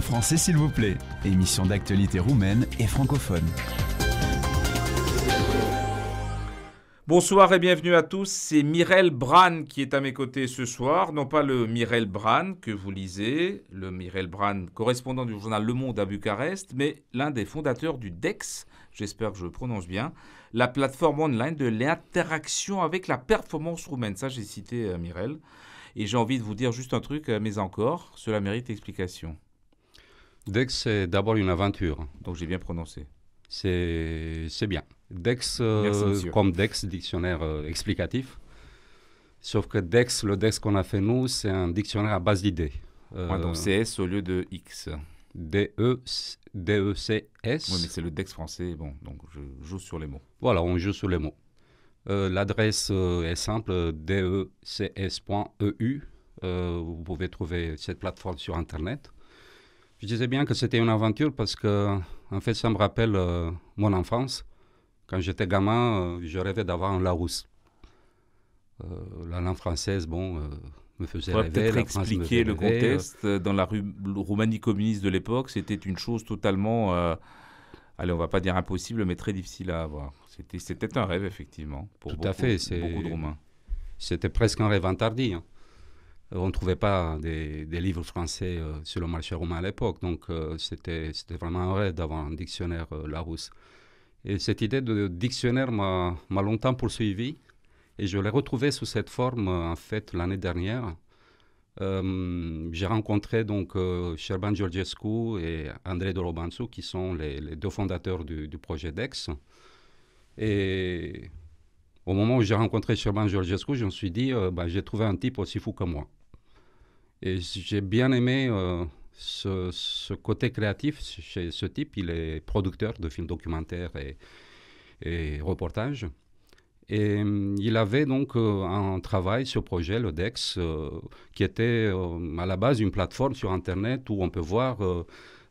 En français s'il vous plaît, émission d'actualité roumaine et francophone. Bonsoir et bienvenue à tous, c'est Mirel Bran qui est à mes côtés ce soir, non pas le Mirel Bran que vous lisez, le Mirel Bran correspondant du journal Le Monde à Bucarest, mais l'un des fondateurs du DEX, j'espère que je le prononce bien, la plateforme online de l'interaction avec la performance roumaine. Ça j'ai cité Mirel, et j'ai envie de vous dire juste un truc, mais encore, cela mérite explication. DEX, c'est d'abord une aventure. Donc j'ai bien prononcé. C'est bien. DEX, comme DEX, dictionnaire explicatif. Sauf que DEX, le DEX qu'on a fait nous, c'est un dictionnaire à base d'idées. Donc CS au lieu de X. D-E-C-S. Oui, mais c'est le DEX français. Bon, donc je joue sur les mots. Voilà, on joue sur les mots. L'adresse est simple, decs.eu. Vous pouvez trouver cette plateforme sur Internet. Je disais bien que c'était une aventure parce que, en fait, ça me rappelle mon enfance. Quand j'étais gamin, je rêvais d'avoir un Larousse. La langue française, me faisait rêver. Peut-être expliquer le contexte. Dans la Roumanie communiste de l'époque, c'était une chose totalement, allez, on ne va pas dire impossible, mais très difficile à avoir. C'était un rêve, effectivement, pour beaucoup de Roumains. C'était presque un rêve interdit. Hein. On ne trouvait pas des livres français sur le marché roumain à l'époque. Donc, c'était vraiment un rêve d'avoir un dictionnaire Larousse. Et cette idée de dictionnaire m'a longtemps poursuivi. Et je l'ai retrouvé sous cette forme, en fait, l'année dernière. J'ai rencontré donc Șerban Georgescu et Andrei Dolobanțu, qui sont les deux fondateurs du projet DEX. Et au moment où j'ai rencontré Șerban Georgescu, je me suis dit, j'ai trouvé un type aussi fou que moi. Et j'ai bien aimé ce côté créatif chez ce type. Il est producteur de films documentaires et reportages. Et il avait donc un travail sur projet, le DEX, qui était à la base une plateforme sur Internet où on peut voir,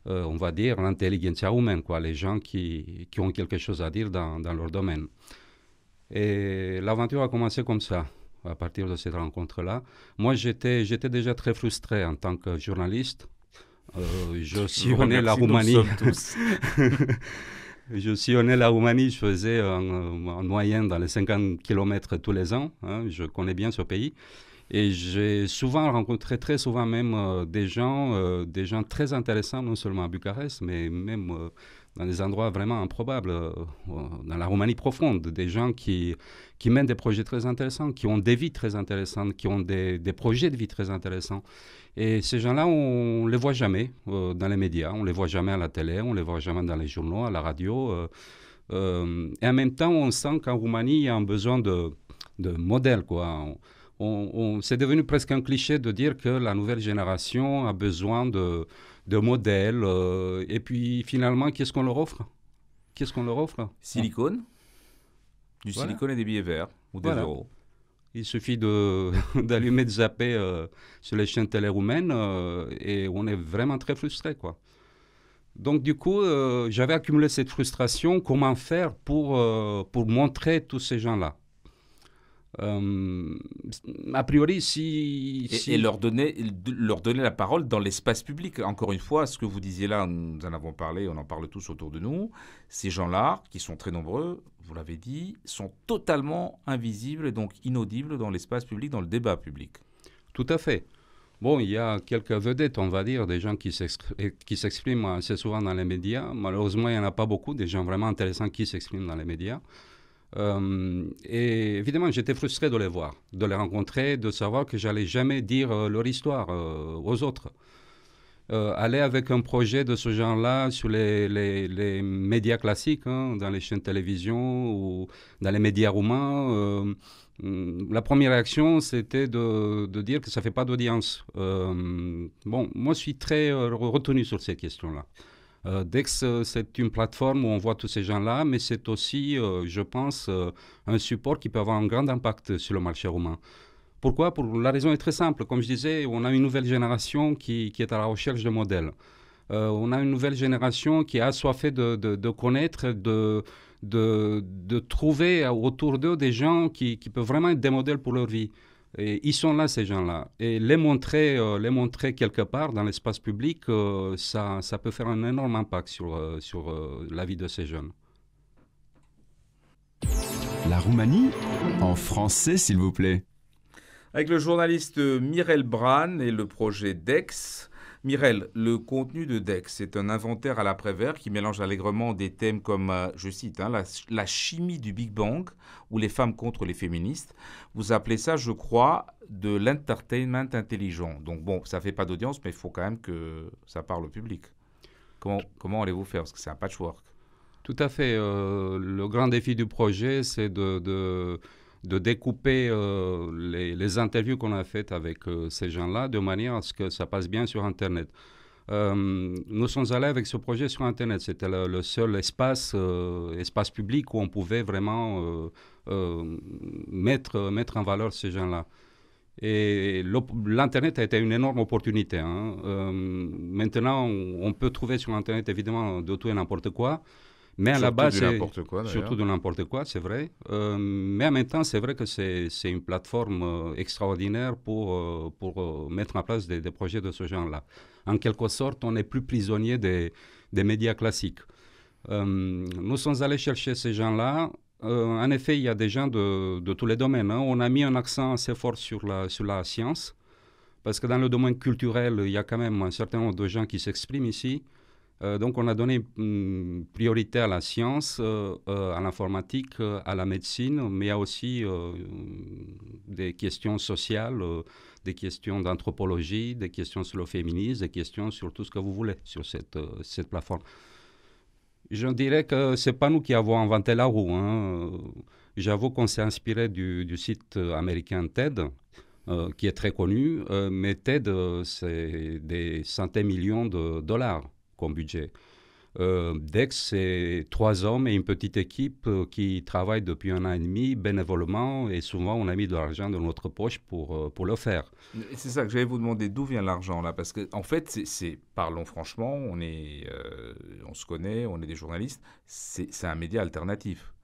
on va dire, l'intelligentsia humaine, quoi, les gens qui ont quelque chose à dire dans leur domaine. Et l'aventure a commencé comme ça. À partir de cette rencontre-là. Moi, j'étais déjà très frustré en tant que journaliste. Je sillonnais la Roumanie. Je sillonnais la Roumanie, je faisais en moyenne dans les 50 km tous les ans. Hein, je connais bien ce pays. Et j'ai souvent rencontré, très souvent même, des gens très intéressants, non seulement à Bucarest, mais même dans des endroits vraiment improbables, dans la Roumanie profonde, des gens qui mènent des projets très intéressants, qui ont des vies très intéressantes, qui ont des projets de vie très intéressants. Et ces gens-là, on ne les voit jamais dans les médias, on ne les voit jamais à la télé, on ne les voit jamais dans les journaux, à la radio. Et en même temps, on sent qu'en Roumanie, il y a un besoin de modèles, quoi. C'est devenu presque un cliché de dire que la nouvelle génération a besoin de modèles. Et puis, finalement, qu'est-ce qu'on leur offre? Silicone. Du silicone et des billets verts ou des euros. Il suffit d'allumer, de zapper sur les chaînes télé roumaines et on est vraiment très frustré, quoi. Donc, du coup, j'avais accumulé cette frustration. Comment faire pour montrer tous ces gens-là? A priori, Et leur donner la parole dans l'espace public. Encore une fois, ce que vous disiez là, nous en avons parlé, on en parle tous autour de nous. Ces gens-là, qui sont très nombreux, vous l'avez dit, sont totalement invisibles et donc inaudibles dans l'espace public, dans le débat public. Tout à fait. Bon, il y a quelques vedettes, on va dire, des gens qui s'expriment assez souvent dans les médias. Malheureusement, il n'y en a pas beaucoup, des gens vraiment intéressants qui s'expriment dans les médias. Et évidemment, j'étais frustré de les voir, de les rencontrer, de savoir que j'allais jamais dire leur histoire aux autres. Aller avec un projet de ce genre-là sur les médias classiques, hein, dans les chaînes de télévision ou dans les médias roumains, la première réaction, c'était de dire que ça ne fait pas d'audience. Moi, je suis très retenu sur cette question-là. DEX, c'est une plateforme où on voit tous ces gens-là, mais c'est aussi, je pense, un support qui peut avoir un grand impact sur le marché roumain. Pourquoi? La raison est très simple. Comme je disais, on a une nouvelle génération qui est à la recherche de modèles. On a une nouvelle génération qui est assoiffée de connaître, de trouver autour d'eux des gens qui peuvent vraiment être des modèles pour leur vie. Et ils sont là, ces gens-là. Et les montrer quelque part dans l'espace public, ça peut faire un énorme impact sur la vie de ces jeunes. La Roumanie, en français s'il vous plaît. Avec le journaliste Mirel Bran et le projet DEX. Mirel, le contenu de DEX est un inventaire à l'après-vert qui mélange allègrement des thèmes comme, je cite, la chimie du Big Bang ou les femmes contre les féministes. Vous appelez ça, je crois, de l'entertainment intelligent. Donc bon, ça ne fait pas d'audience, mais il faut quand même que ça parle au public. Comment allez-vous faire? Parce que c'est un patchwork. Tout à fait. Le grand défi du projet, c'est de découper les interviews qu'on a faites avec ces gens-là de manière à ce que ça passe bien sur Internet. Nous sommes allés avec ce projet sur Internet. C'était le seul espace public où on pouvait vraiment mettre en valeur ces gens-là. Et l'Internet a été une énorme opportunité. Hein. Maintenant, on peut trouver sur Internet évidemment de tout et n'importe quoi. Mais à la base, surtout de n'importe quoi, c'est vrai. Mais en même temps, c'est vrai que c'est une plateforme extraordinaire pour mettre en place des projets de ce genre-là. En quelque sorte, on n'est plus prisonnier des médias classiques. Nous sommes allés chercher ces gens-là. En effet, il y a des gens de tous les domaines. Hein. On a mis un accent assez fort sur la science, parce que dans le domaine culturel, il y a quand même un certain nombre de gens qui s'expriment ici. Donc, on a donné une priorité à la science, à l'informatique, à la médecine, mais il y a aussi des questions sociales, des questions d'anthropologie, des questions sur le féminisme, des questions sur tout ce que vous voulez sur cette plateforme. Je dirais que ce n'est pas nous qui avons inventé la roue. Hein. J'avoue qu'on s'est inspiré du site américain TED, qui est très connu, mais TED, c'est des centaines de millions de dollars comme budget. DEX, c'est 3 hommes et une petite équipe qui travaillent depuis 1 an et demi bénévolement, et souvent on a mis de l'argent dans notre poche pour le faire. C'est ça que j'allais vous demander, d'où vient l'argent là? Parce qu'en fait, parlons franchement, on se connaît, on est des journalistes, c'est un média alternatif.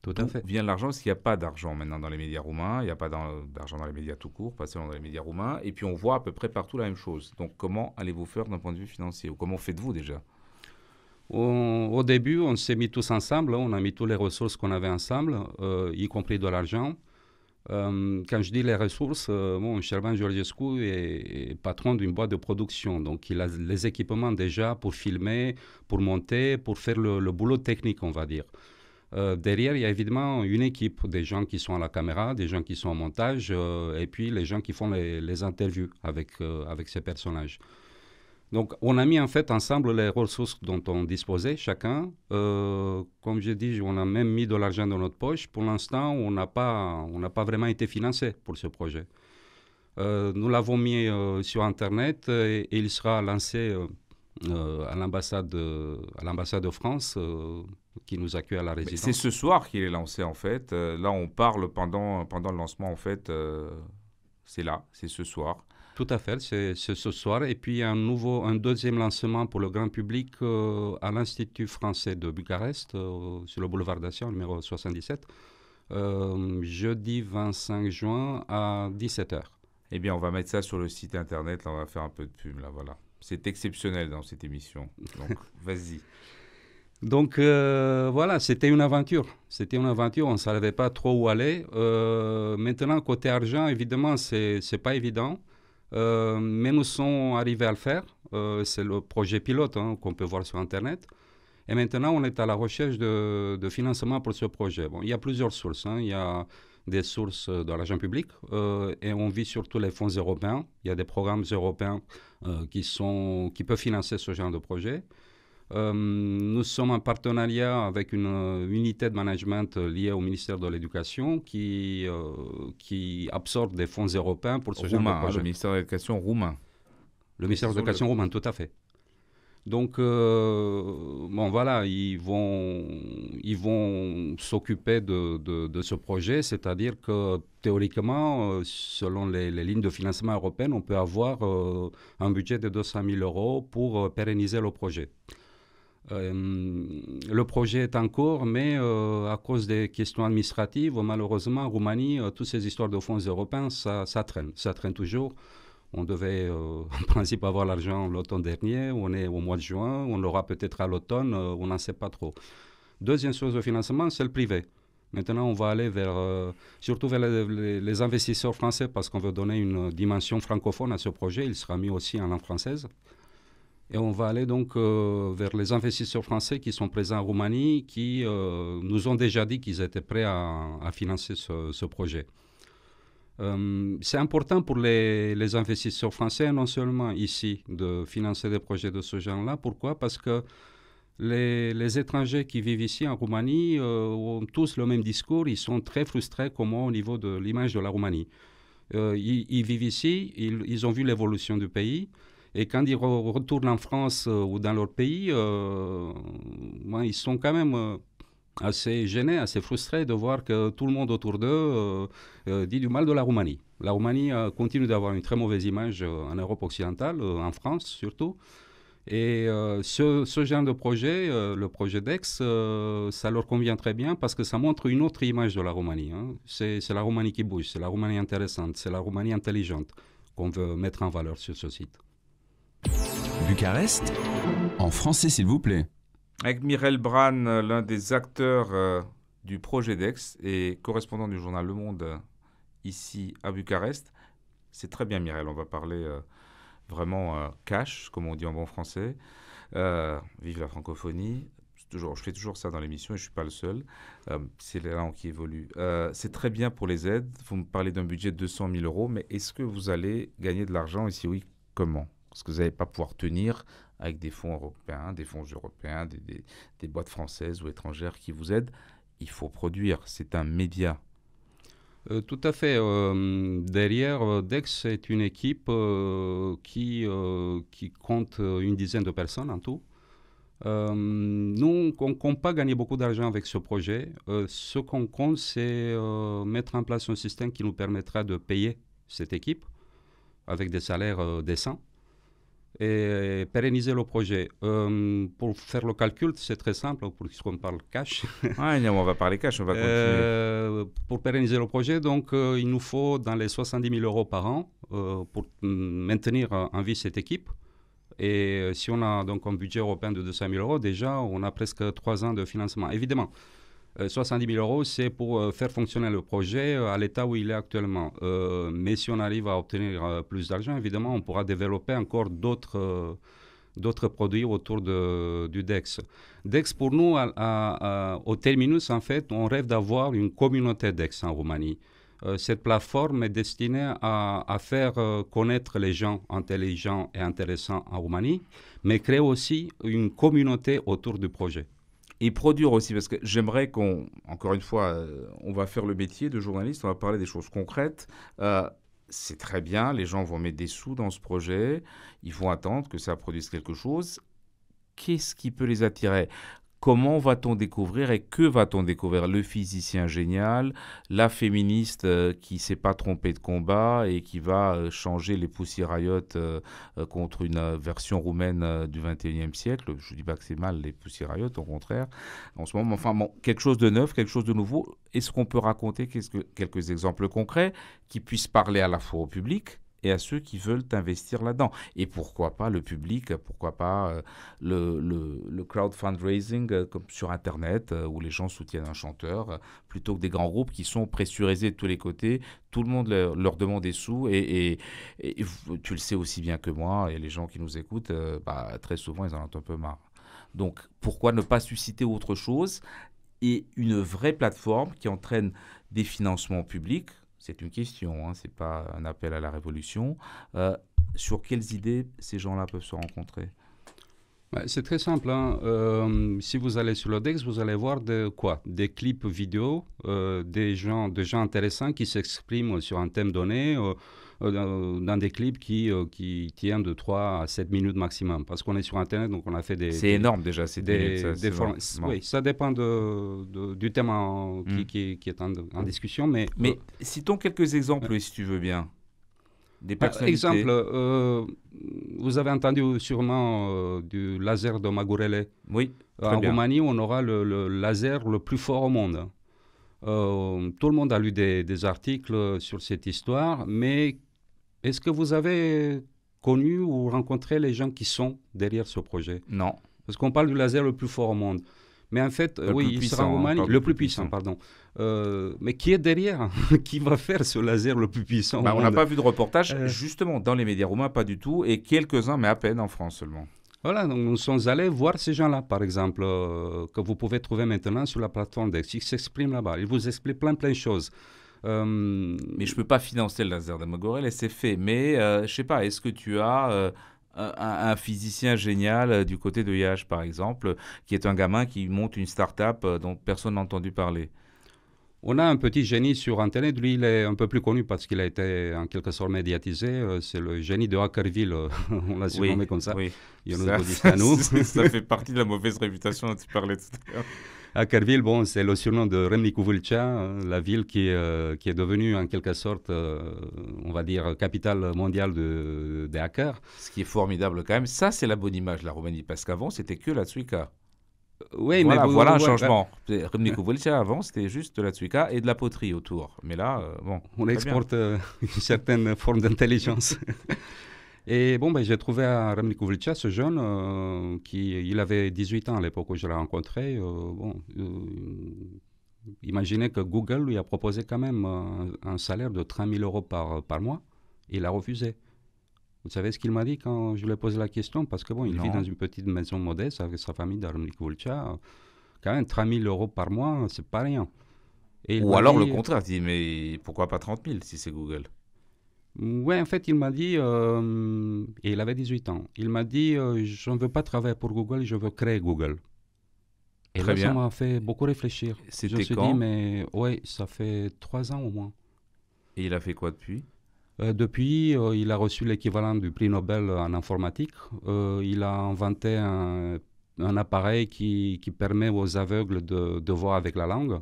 Tout à fait. D'où vient l'argent? Parce qu'il n'y a pas d'argent maintenant dans les médias roumains, il n'y a pas d'argent dans les médias tout court, pas seulement dans les médias roumains, et puis on voit à peu près partout la même chose. Donc comment allez-vous faire d'un point de vue financier? Ou comment faites-vous déjà? Au début, on s'est mis tous ensemble, on a mis toutes les ressources qu'on avait ensemble, y compris de l'argent. Quand je dis les ressources, Șerban Georgescu est patron d'une boîte de production, donc il a les équipements déjà pour filmer, pour monter, pour faire le boulot technique, on va dire. Derrière, il y a évidemment une équipe, des gens qui sont à la caméra, des gens qui sont au montage, et puis les gens qui font les interviews avec ces personnages. Donc, on a mis en fait ensemble les ressources dont on disposait chacun. Comme j'ai dit, on a même mis de l'argent dans notre poche. Pour l'instant, on n'a pas vraiment été financé pour ce projet. Nous l'avons mis sur Internet et il sera lancé à l'ambassade de France qui nous accueille à la résidence. C'est ce soir qu'il est lancé en fait. Là, on parle pendant le lancement en fait. C'est ce soir. Tout à fait, c'est ce soir. Et puis, un deuxième lancement pour le grand public à l'Institut français de Bucarest, sur le boulevard d'Acier, numéro 77, jeudi 25 juin à 17h. Eh bien, on va mettre ça sur le site internet, là, on va faire un peu de pub, là, voilà. C'est exceptionnel dans cette émission, donc vas-y. Donc, voilà, c'était une aventure. C'était une aventure, on ne savait pas trop où aller. Maintenant, côté argent, évidemment, c'est pas évident. Mais nous sommes arrivés à le faire. C'est le projet pilote qu'on peut voir sur Internet. Et maintenant, on est à la recherche de financement pour ce projet. Bon, il y a plusieurs sources. Il y a des sources de l'argent public et on vit surtout les fonds européens. Il y a des programmes européens qui peuvent financer ce genre de projet. Nous sommes en partenariat avec une unité de management liée au ministère de l'Éducation qui absorbe des fonds européens pour ce genre de projet. Le ministère de l'Éducation roumain. Le ministère de l'Éducation roumain, tout à fait. Donc, bon, voilà, ils vont s'occuper de ce projet, c'est-à-dire que théoriquement, selon les lignes de financement européennes, on peut avoir un budget de 200 000 € pour pérenniser le projet. Le projet est en cours, mais à cause des questions administratives, malheureusement, en Roumanie, toutes ces histoires de fonds européens, ça traîne. Ça traîne toujours. On devait, en principe, avoir l'argent l'automne dernier. On est au mois de juin. On l'aura peut-être à l'automne. On n'en sait pas trop. Deuxième source de financement, c'est le privé. Maintenant, on va aller surtout vers les investisseurs français parce qu'on veut donner une dimension francophone à ce projet. Il sera mis aussi en langue française. Et on va aller donc vers les investisseurs français qui sont présents en Roumanie, qui nous ont déjà dit qu'ils étaient prêts à financer ce projet. C'est important pour les investisseurs français, non seulement ici, de financer des projets de ce genre-là. Pourquoi? Parce que les étrangers qui vivent ici en Roumanie ont tous le même discours. Ils sont très frustrés comme moi au niveau de l'image de la Roumanie. Ils vivent ici, ils ont vu l'évolution du pays. Et quand ils retournent en France ou dans leur pays, ils sont quand même assez gênés, assez frustrés de voir que tout le monde autour d'eux dit du mal de la Roumanie. La Roumanie continue d'avoir une très mauvaise image en Europe occidentale, en France surtout. Et ce genre de projet, le projet d'Aix, ça leur convient très bien parce que ça montre une autre image de la Roumanie. Hein. C'est la Roumanie qui bouge, c'est la Roumanie intéressante, c'est la Roumanie intelligente qu'on veut mettre en valeur sur ce site. Bucarest, en français s'il vous plaît. Avec Mirel Bran, l'un des acteurs du projet d'Aix et correspondant du journal Le Monde ici à Bucarest. C'est très bien Mirel, on va parler vraiment cash, comme on dit en bon français. Vive la francophonie. Je fais toujours ça dans l'émission et je ne suis pas le seul. C'est les langues qui évoluent. C'est très bien pour les aides. Vous me parlez d'un budget de 200 000 €, mais est-ce que vous allez gagner de l'argent et si oui, comment ? Parce que vous n'allez pas pouvoir tenir avec des fonds européens, des boîtes françaises ou étrangères qui vous aident. Il faut produire, c'est un média. Tout à fait. Derrière, Dex est une équipe qui compte une dizaine de personnes en tout. Nous, on ne compte pas gagner beaucoup d'argent avec ce projet. Ce qu'on compte, c'est mettre en place un système qui nous permettra de payer cette équipe avec des salaires décents et pérenniser le projet. Pour faire le calcul, c'est très simple, puisqu'on parle cash. On va parler cash, on va continuer. Pour pérenniser le projet, donc, il nous faut dans les 70 000 € par an pour maintenir en vie cette équipe. Et si on a donc un budget européen de 200 000 €, déjà, on a presque 3 ans de financement. Évidemment, 70 000 €, c'est pour faire fonctionner le projet à l'état où il est actuellement. Mais si on arrive à obtenir plus d'argent, évidemment, on pourra développer encore d'autres produits autour du DEX. DEX, pour nous, au Terminus, en fait, on rêve d'avoir une communauté DEX en Roumanie. Cette plateforme est destinée à faire connaître les gens intelligents et intéressants en Roumanie, mais créer aussi une communauté autour du projet. Et produire aussi, parce que j'aimerais encore une fois, on va faire le métier de journaliste, on va parler des choses concrètes. C'est très bien, les gens vont mettre des sous dans ce projet, ils vont attendre que ça produise quelque chose. Qu'est-ce qui peut les attirer ? Comment va-t-on découvrir et que va-t-on découvrir ? Le physicien génial, la féministe qui ne s'est pas trompée de combat et qui va changer les Pussy Riot contre une version roumaine du 21e siècle. Je ne dis pas que c'est mal les Pussy Riot, au contraire. En ce moment, enfin, bon, quelque chose de neuf, quelque chose de nouveau. Est-ce qu'on peut raconter quelques exemples concrets qui puissent parler à la fois au public et à ceux qui veulent investir là-dedans. Et pourquoi pas le public, pourquoi pas le crowdfundraising comme sur Internet, où les gens soutiennent un chanteur, plutôt que des grands groupes qui sont pressurisés de tous les côtés. Tout le monde leur demande des sous et tu le sais aussi bien que moi, et les gens qui nous écoutent, très souvent, ils en ont un peu marre. Donc, pourquoi ne pas susciter autre chose et une vraie plateforme qui entraîne des financements publics ? C'est une question, ce n'est pas un appel à la révolution. Sur quelles idées ces gens-là peuvent se rencontrer ? C'est très simple. Si vous allez sur le DEX, vous allez voir des clips vidéo, des gens intéressants qui s'expriment sur un thème donné, dans des clips qui tiennent de 3 à 7 minutes maximum. Parce qu'on est sur Internet, donc on a fait des... C'est énorme déjà, c'est oui, ça dépend du thème qui est en discussion. Mais citons quelques exemples, si tu veux bien. Des personnalités. Exemple, vous avez entendu sûrement du laser de Magurele. Oui, très En bien. Roumanie, on aura le laser le plus fort au monde. Tout le monde a lu des articles sur cette histoire, mais est-ce que vous avez connu ou rencontré les gens qui sont derrière ce projet? Non, Parce qu'on parle du laser le plus fort au monde. Mais en fait, Le oui, plus il puissant, sera en Roumanie. pardon, Le plus plus puissant, puissant. pardon. Mais qui est derrière? Qui va faire ce laser le plus puissant au on n'a monde? pas vu de reportage, Euh. justement, dans les médias roumains, pas du tout, et quelques-uns, mais à peine en France seulement. Voilà, donc nous sommes allés voir ces gens-là, par exemple, que vous pouvez trouver maintenant sur la plateforme Dex. Ils s'expriment là-bas. Ils vous expliquent plein de choses. Mais je ne peux pas financer le laser de Magorel et c'est fait. Mais je ne sais pas, est-ce que tu as un physicien génial du côté de Yash, par exemple, qui est un gamin qui monte une start-up dont personne n'a entendu parler? On a un petit génie sur Internet. Lui, il est un peu plus connu parce qu'il a été en quelque sorte médiatisé. C'est le génie de Hackerville. On l'a surnommé comme ça. Oui. Younous Ça, Bodistanou. ça fait partie de la mauvaise réputation dont tu parlais tout à l'heure. Hackerville, bon, c'est le surnom de Râmnicu Vâlcea, la ville qui est devenue en quelque sorte, on va dire, capitale mondiale des hackers. Ce qui est formidable quand même, ça c'est la bonne image de la Roumanie, parce qu'avant c'était que la Tsuika. Oui, Voilà, mais voilà un ouais, changement. Râmnicu Vâlcea avant c'était juste de la Tsuika et de la poterie autour. Mais là, bon. on très exporte une certaine forme d'intelligence. Et bon, ben, j'ai trouvé à Râmnicu Vâlcea ce jeune il avait 18 ans à l'époque où je l'ai rencontré. Imaginez que Google lui a proposé quand même un salaire de 30 000 euros par mois. Et il a refusé. Vous savez ce qu'il m'a dit quand je lui ai posé la question? Parce que bon, il Non. vit dans une petite maison modeste avec sa famille dans Râmnicu Vâlcea. Quand même, 30 000 euros par mois, c'est pas rien. Et il Ou m'a alors le dit- contraire, tu dis mais pourquoi pas 30 000 si c'est Google? Ouais, en fait, il m'a dit, et il avait 18 ans, il m'a dit, je ne veux pas travailler pour Google, je veux créer Google. Et Très là, ça bien. m'a fait beaucoup réfléchir. Je C'était me suis quand? dit, mais ouais, ça fait 3 ans au moins. Et il a fait quoi depuis? Depuis, il a reçu l'équivalent du prix Nobel en informatique. Il a inventé un appareil qui permet aux aveugles de voir avec la langue.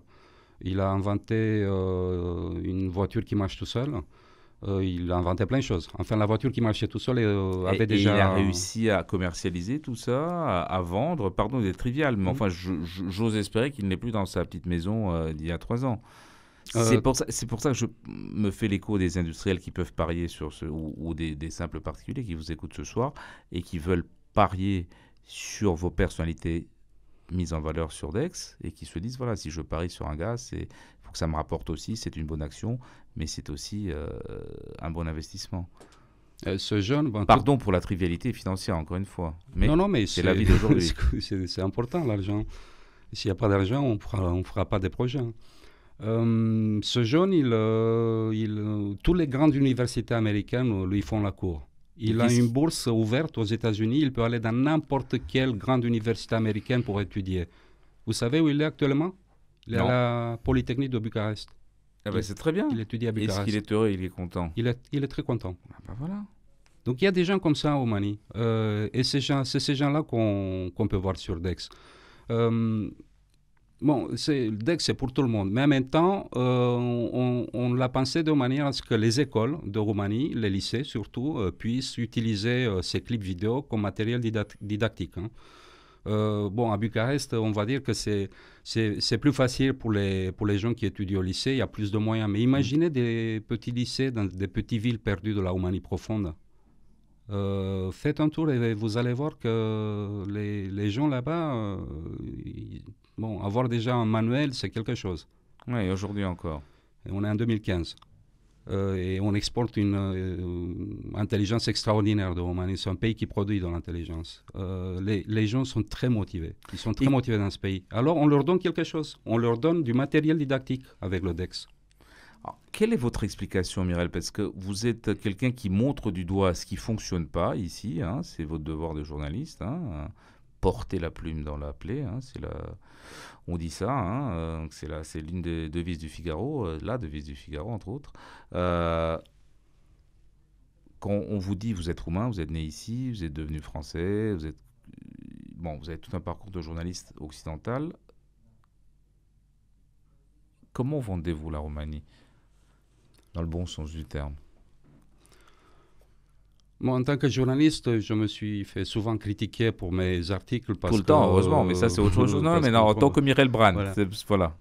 Il a inventé une voiture qui marche tout seul. Il a inventé plein de choses. Enfin, la voiture qui marchait tout seul avait Et déjà... il a réussi à commercialiser tout ça, à vendre. Pardon d'être trivial, mais enfin, j'ose espérer qu'il n'est plus dans sa petite maison d'il y a 3 ans. C'est pour ça que je me fais l'écho des industriels qui peuvent parier sur ce, ou des simples particuliers qui vous écoutent ce soir et qui veulent parier sur vos personnalités mises en valeur sur Dex et qui se disent, voilà, si je parie sur un gars, il faut que ça me rapporte aussi, c'est une bonne action, mais c'est aussi un bon investissement. ce jeune... bon, Pardon pour la trivialité financière, encore une fois. Mais non, mais c'est la vie d'aujourd'hui. c'est important, l'argent. S'il n'y a pas d'argent, on ne fera pas des projets. Ce jeune, toutes les grandes universités américaines lui font la cour. Il a une bourse ouverte aux États-Unis. Il peut aller dans n'importe quelle grande université américaine pour étudier. Vous savez où il est actuellement? Il est Non. à la Polytechnique de Bucarest. Ah ben, c'est très bien. Il étudie à Est-ce Bucarest. qu'il est heureux, il est content? Il est très content. Ah ben voilà. Donc il y a des gens comme ça en Roumanie. Et c'est ces gens-là qu'on peut voir sur Dex. Bon, Dex, c'est pour tout le monde. Mais en même temps, on l'a pensé de manière à ce que les écoles de Roumanie, les lycées surtout, puissent utiliser ces clips vidéo comme matériel didactique. Hein. Bon, à Bucarest, on va dire que c'est plus facile pour les gens qui étudient au lycée. Il y a plus de moyens. Mais imaginez des petits lycées dans des petites villes perdues de la Roumanie profonde. Faites un tour et vous allez voir que les gens là-bas, bon, avoir déjà un manuel, c'est quelque chose. Oui, aujourd'hui encore. Et on est en 2015. Et on exporte une intelligence extraordinaire de Roumanie. C'est un pays qui produit de l'intelligence. Les gens sont très motivés. Ils sont très motivés dans ce pays. Alors, on leur donne quelque chose. On leur donne du matériel didactique avec le DEX. Alors, quelle est votre explication, Mireille? Parce que vous êtes quelqu'un qui montre du doigt ce qui ne fonctionne pas ici. Hein, c'est votre devoir de journaliste. Hein, porter la plume dans la plaie. Hein, on dit ça. Hein, c'est l'une des devises du Figaro. La devise du Figaro, entre autres. Quand on vous dit vous êtes roumain, vous êtes né ici, vous êtes devenu français, vous avez tout un parcours de journaliste occidental. Comment vendez-vous la Roumanie? Dans le bon sens du terme. Moi, en tant que journaliste, je me suis fait souvent critiquer pour mes articles parce Tout le temps, heureusement, mais ça c'est autre chose. Non, mais non, en tant que Mireille Brand, voilà. voilà.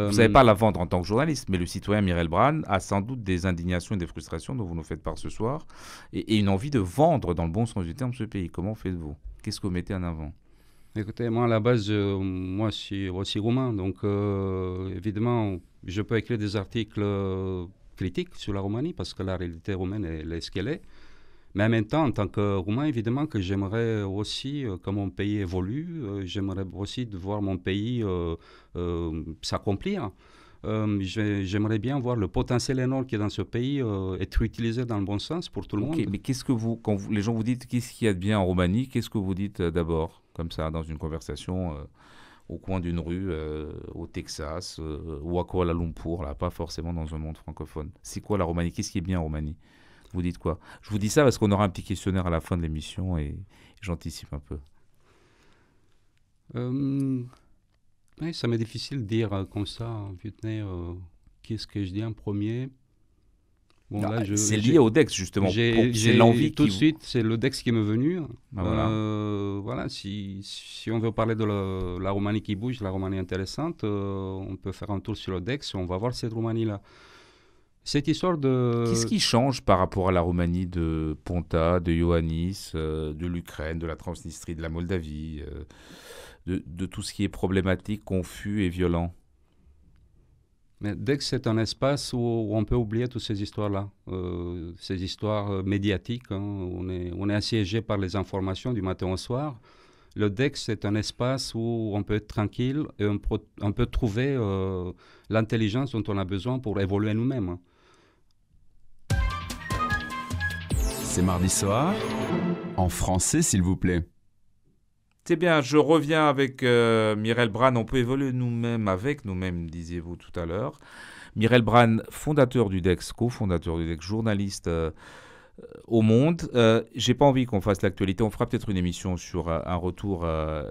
Vous n'avez pas à la vendre en tant que journaliste, mais le citoyen Mireille Brand a sans doute des indignations et des frustrations dont vous nous faites part ce soir, et une envie de vendre dans le bon sens du terme ce pays. Comment faites-vous? Qu'est-ce que vous mettez en avant? Écoutez, moi, à la base, moi, je suis aussi roumain, donc évidemment, je peux écrire des articles critiques sur la Roumanie parce que la réalité roumaine est ce qu'elle est. Mais en même temps, en tant que Roumain, évidemment que j'aimerais aussi que mon pays évolue, j'aimerais aussi de voir mon pays s'accomplir. J'aimerais bien voir le potentiel énorme qui est dans ce pays être utilisé dans le bon sens pour tout le monde. Mais qu'est-ce que les gens vous disent qu'est-ce qu'il y a de bien en Roumanie, qu'est-ce que vous dites d'abord, comme ça, dans une conversation au coin d'une rue, au Texas ou à Kuala Lumpur, là, pas forcément dans un monde francophone? C'est quoi la Roumanie? Qu'est-ce qui est bien en Roumanie? Vous dites quoi? Je vous dis ça parce qu'on aura un petit questionnaire à la fin de l'émission et j'anticipe un peu. Oui, ça m'est difficile de dire comme ça, vu qu'est-ce que je dis en premier. Bon, là, c'est lié au DEX, justement. C'est l'envie tout de suite, c'est le DEX qui m'est venu. Voilà. Voilà, si on veut parler de la Roumanie qui bouge, la Roumanie intéressante, on peut faire un tour sur le DEX, on va voir cette Roumanie-là. Cette histoire de... Qu'est-ce qui change par rapport à la Roumanie de Ponta, de Ioannis, de l'Ukraine, de la Transnistrie, de la Moldavie, de tout ce qui est problématique, confus et violent? Mais dès que c'est un espace où on peut oublier toutes ces histoires-là, ces histoires médiatiques, hein, on est assiégé par les informations du matin au soir. Le DEX, c'est un espace où on peut être tranquille et on peut trouver l'intelligence dont on a besoin pour évoluer nous-mêmes. C'est mardi soir, en français s'il vous plaît. C'est bien, je reviens avec Mireille Brand. On peut évoluer nous-mêmes avec nous-mêmes, disiez-vous tout à l'heure. Mireille Brand, fondateur du DEX, cofondateur du DEX, journaliste au Monde. J'ai pas envie qu'on fasse l'actualité. On fera peut-être une émission sur un retour,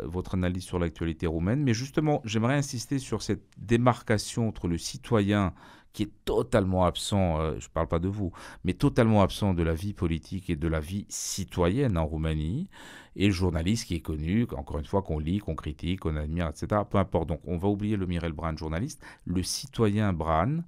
votre analyse sur l'actualité roumaine. Mais justement, j'aimerais insister sur cette démarcation entre le citoyen qui est totalement absent, je ne parle pas de vous, mais totalement absent de la vie politique et de la vie citoyenne en Roumanie, et le journaliste qui est connu, encore une fois, qu'on lit, qu'on critique, qu'on admire, etc. Peu importe. Donc, on va oublier le Mireille Brand, journaliste. Le citoyen Brand,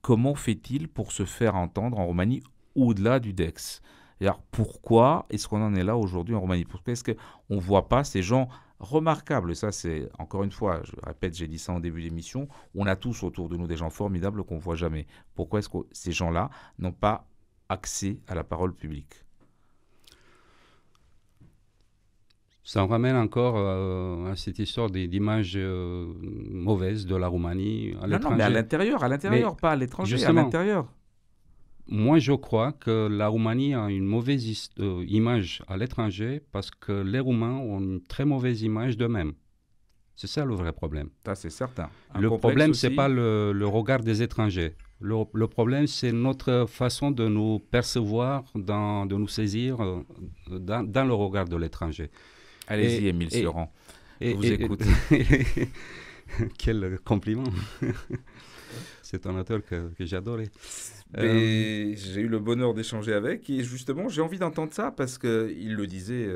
comment fait-il pour se faire entendre en Roumanie au-delà du DEX? Alors, pourquoi est-ce qu'on en est là aujourd'hui en Roumanie? Pourquoi est-ce qu'on ne voit pas ces gens remarquables? Ça, c'est, encore une fois, je répète, j'ai dit ça en début d'émission, on a tous autour de nous des gens formidables qu'on ne voit jamais. Pourquoi est-ce que ces gens-là n'ont pas accès à la parole publique? Ça me ramène encore à cette histoire d'image mauvaise de la Roumanie à l'étranger. Non, mais à l'intérieur, pas à l'étranger, à l'intérieur. Moi, je crois que la Roumanie a une mauvaise image à l'étranger parce que les Roumains ont une très mauvaise image d'eux-mêmes. C'est ça le vrai problème. Ça, c'est certain. Le problème, ce n'est pas le regard des étrangers. Le problème, c'est notre façon de nous percevoir, de nous saisir dans le regard de l'étranger. Allez-y, Émile Sioran. Je vous écoute. Quel compliment. C'est un auteur que j'adorais. J'ai eu le bonheur d'échanger avec et justement j'ai envie d'entendre ça parce qu'il le disait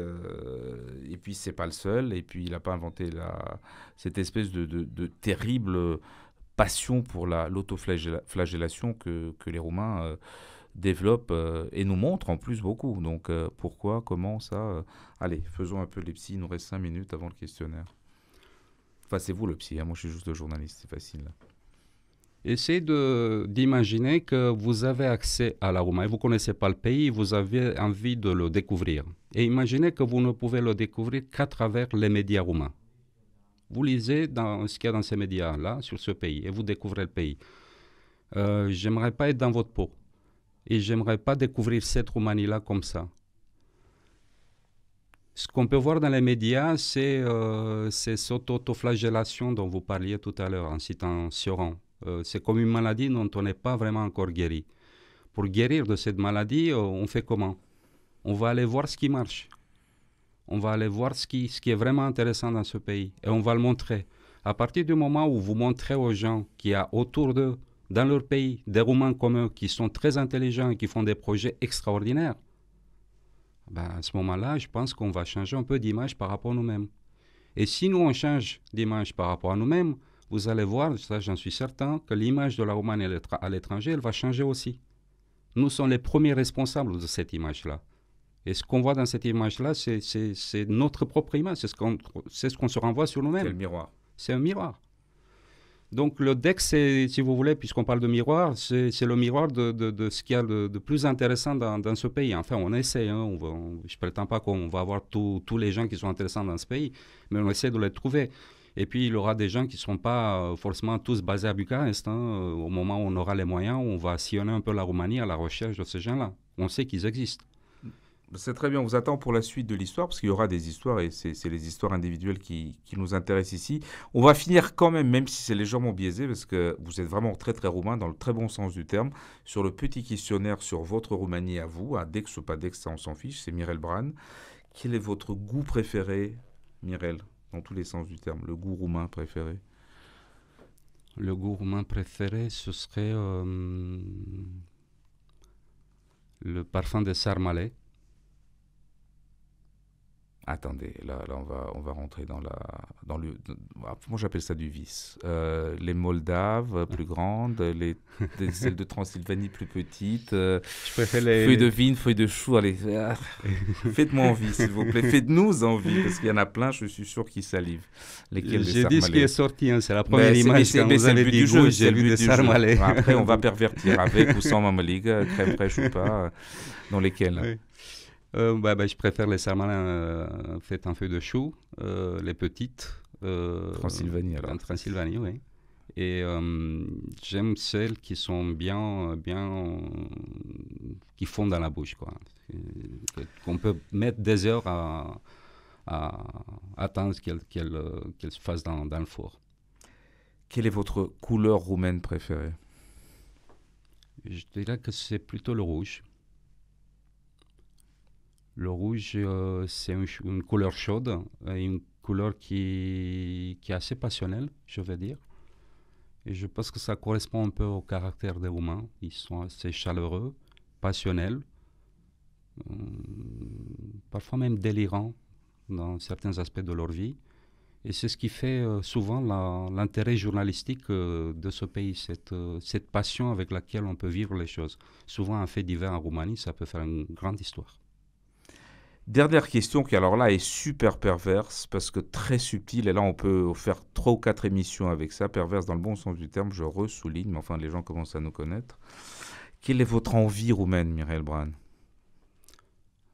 et puis c'est pas le seul et puis il n'a pas inventé cette espèce de terrible passion pour l'autoflagellation que les Roumains développent et nous montrent en plus beaucoup. Donc pourquoi, comment ça Allez, faisons un peu les psys, il nous reste 5 minutes avant le questionnaire. Enfin c'est vous le psy, hein, moi je suis juste le journaliste, c'est facile là. Essayez d'imaginer que vous avez accès à la Roumanie, vous ne connaissez pas le pays, vous avez envie de le découvrir. Et imaginez que vous ne pouvez le découvrir qu'à travers les médias roumains. Vous lisez ce qu'il y a dans ces médias-là, sur ce pays, et vous découvrez le pays. J'aimerais pas être dans votre peau. Et j'aimerais pas découvrir cette Roumanie-là comme ça. Ce qu'on peut voir dans les médias, c'est cette autoflagellation dont vous parliez tout à l'heure en citant Sioran. C'est comme une maladie dont on n'est pas vraiment encore guéri. Pour guérir de cette maladie, on fait comment? On va aller voir ce qui marche. On va aller voir ce qui est vraiment intéressant dans ce pays. Et on va le montrer. À partir du moment où vous montrez aux gens qu'il y a autour d'eux dans leur pays des Roumains comme eux qui sont très intelligents et qui font des projets extraordinaires, à ce moment-là, je pense qu'on va changer un peu d'image par rapport à nous-mêmes. Et si nous, on change d'image par rapport à nous-mêmes, vous allez voir, ça j'en suis certain, que l'image de la Roumanie à l'étranger, elle va changer aussi. Nous sommes les premiers responsables de cette image-là. Et ce qu'on voit dans cette image-là, c'est notre propre image, c'est ce qu'on se renvoie sur nous-mêmes. C'est le miroir. C'est un miroir. Donc le DEX, si vous voulez, puisqu'on parle de miroir, c'est le miroir de ce qu'il y a de plus intéressant dans ce pays. Enfin, on essaie. Je ne prétends pas qu'on va avoir tous les gens qui sont intéressants dans ce pays, mais on essaie de les trouver. Et puis, il y aura des gens qui ne seront pas forcément tous basés à Bucarest. Au moment où on aura les moyens, on va sillonner un peu la Roumanie à la recherche de ces gens-là. On sait qu'ils existent. C'est très bien, on vous attend pour la suite de l'histoire, parce qu'il y aura des histoires, et c'est les histoires individuelles qui nous intéressent ici. On va finir quand même si c'est légèrement biaisé, parce que vous êtes vraiment très très roumain, dans le très bon sens du terme, sur le petit questionnaire sur votre Roumanie à vous, à Dex ou pas Dex, ça on s'en fiche, c'est Mirel Bran. Quel est votre goût préféré, Mirel, dans tous les sens du terme, le goût roumain préféré? Le goût roumain préféré, ce serait le parfum de sarmalé. Attendez, là on va rentrer dans le... Moi j'appelle ça du vice. Les Moldaves plus grandes, celles de Transylvanie plus petites, je préfère les feuilles de vigne, feuilles de chou, allez, faites-moi envie s'il vous plaît, faites-nous envie, parce qu'il y en a plein, je suis sûr qu'ils salivent. Lesquels j'ai dit ce qui est sorti, c'est la première image quand vous avez avez dit goût, j'ai vu des sarmalés. Après on va pervertir avec ou sans mamaliga, crème fraîche ou pas, dans lesquels oui. Je préfère les sarmalins faites en feuilles de chou, les petites. Transylvanie alors. En Transylvanie, oui. Et j'aime celles qui sont bien, qui fondent dans la bouche, quoi. Qu'on peut mettre des heures à attendre qu'elles se fassent dans le four. Quelle est votre couleur roumaine préférée? Je dirais que c'est plutôt le rouge. Le rouge, c'est une couleur chaude, une couleur qui est assez passionnelle, je vais dire. Et je pense que ça correspond un peu au caractère des Roumains. Ils sont assez chaleureux, passionnels, parfois même délirants dans certains aspects de leur vie. Et c'est ce qui fait souvent l'intérêt journalistique de ce pays, cette passion avec laquelle on peut vivre les choses. Souvent, un fait divers en Roumanie, ça peut faire une grande histoire. Dernière question qui alors là est super perverse parce que très subtile, et là on peut faire 3 ou 4 émissions avec ça, perverse dans le bon sens du terme, je ressouligne, mais enfin les gens commencent à nous connaître. Quelle est votre envie roumaine, Mirel Bran?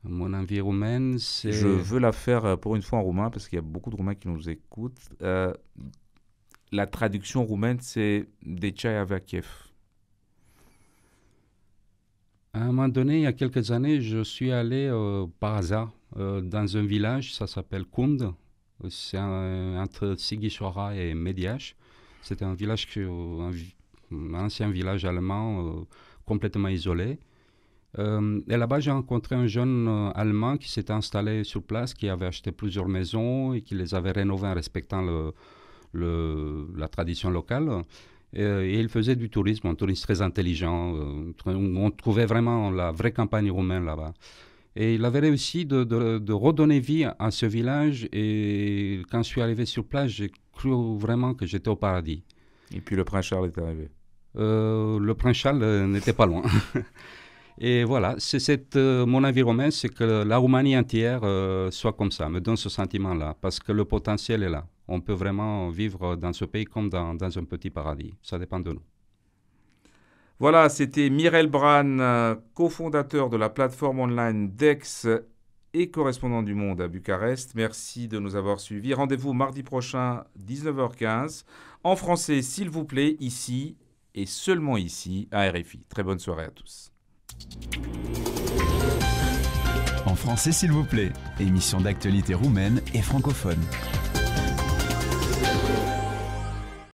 Mon envie roumaine, c'est... Je veux la faire pour une fois en roumain parce qu'il y a beaucoup de Roumains qui nous écoutent. La traduction roumaine, c'est « De ce ai avea chef ». À un moment donné, il y a quelques années, je suis allé par hasard dans un village, ça s'appelle Cund, c'est entre Sighișoara et Mediaș. C'était un village, un ancien village allemand complètement isolé. Et là-bas, j'ai rencontré un jeune Allemand qui s'était installé sur place, qui avait acheté plusieurs maisons et qui les avait rénovées en respectant la tradition locale. Et il faisait du tourisme, un tourisme très intelligent. On trouvait vraiment la vraie campagne roumaine là-bas. Et il avait réussi de redonner vie à ce village. Et quand je suis arrivé sur place, j'ai cru vraiment que j'étais au paradis. Et puis le prince Charles est arrivé. Le prince Charles n'était pas loin. Et voilà, mon avis roumain, c'est que la Roumanie entière soit comme ça, me donne ce sentiment-là, parce que le potentiel est là. On peut vraiment vivre dans ce pays comme dans un petit paradis. Ça dépend de nous. Voilà, c'était Mirel Bran, cofondateur de la plateforme online Dex et correspondant du Monde à Bucarest. Merci de nous avoir suivis. Rendez-vous mardi prochain, 19h15, en français, s'il vous plaît, ici et seulement ici, à RFI. Très bonne soirée à tous. En français, s'il vous plaît, émission d'actualité roumaine et francophone.